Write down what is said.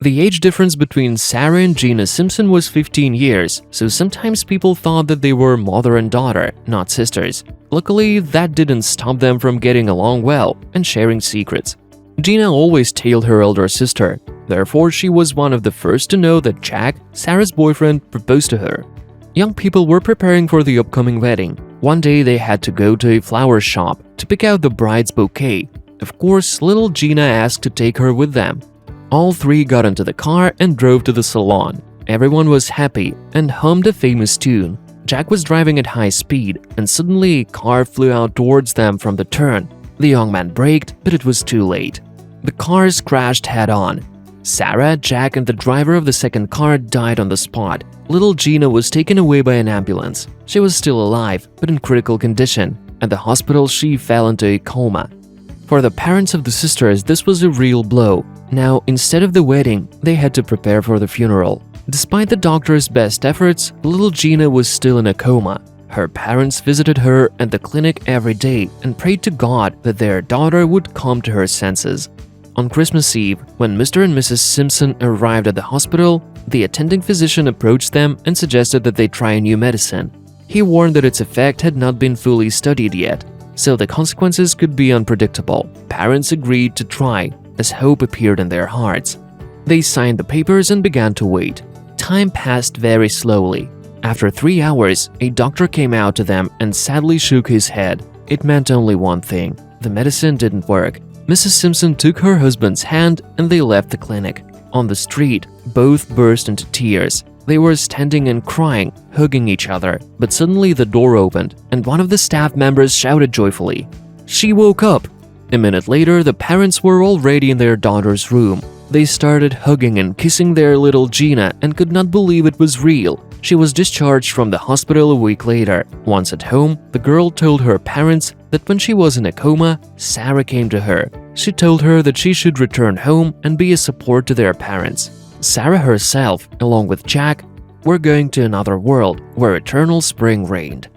The age difference between Sarah and Gina Simpson was 15 years, so sometimes people thought that they were mother and daughter, not sisters. Luckily, that didn't stop them from getting along well and sharing secrets. Gina always tailed her elder sister, therefore she was one of the first to know that Jack, Sarah's boyfriend, proposed to her. Young people were preparing for the upcoming wedding. One day they had to go to a flower shop to pick out the bride's bouquet. Of course, little Gina asked to take her with them. All three got into the car and drove to the salon. Everyone was happy and hummed a famous tune. Jack was driving at high speed, and suddenly a car flew out towards them from the turn. The young man braked, but it was too late. The cars crashed head-on. Sarah, Jack, and the driver of the second car died on the spot. Little Gina was taken away by an ambulance. She was still alive, but in critical condition. At the hospital, she fell into a coma. For the parents of the sisters, this was a real blow. Now, instead of the wedding, they had to prepare for the funeral. Despite the doctor's best efforts, little Gina was still in a coma. Her parents visited her at the clinic every day and prayed to God that their daughter would come to her senses. On Christmas Eve, when Mr. and Mrs. Simpson arrived at the hospital, the attending physician approached them and suggested that they try a new medicine. He warned that its effect had not been fully studied yet, so the consequences could be unpredictable. Parents agreed to try, as hope appeared in their hearts. They signed the papers and began to wait. Time passed very slowly. After 3 hours, a doctor came out to them and sadly shook his head. It meant only one thing: the medicine didn't work. Mrs. Simpson took her husband's hand and they left the clinic. On the street, both burst into tears. They were standing and crying, hugging each other, but suddenly the door opened and one of the staff members shouted joyfully, "She woke up!" A minute later, the parents were already in their daughter's room. They started hugging and kissing their little Gina and could not believe it was real. She was discharged from the hospital a week later. Once at home, the girl told her parents that when she was in a coma, Sarah came to her. She told her that she should return home and be a support to their parents. Sarah herself, along with Jack, were going to another world where eternal spring reigned.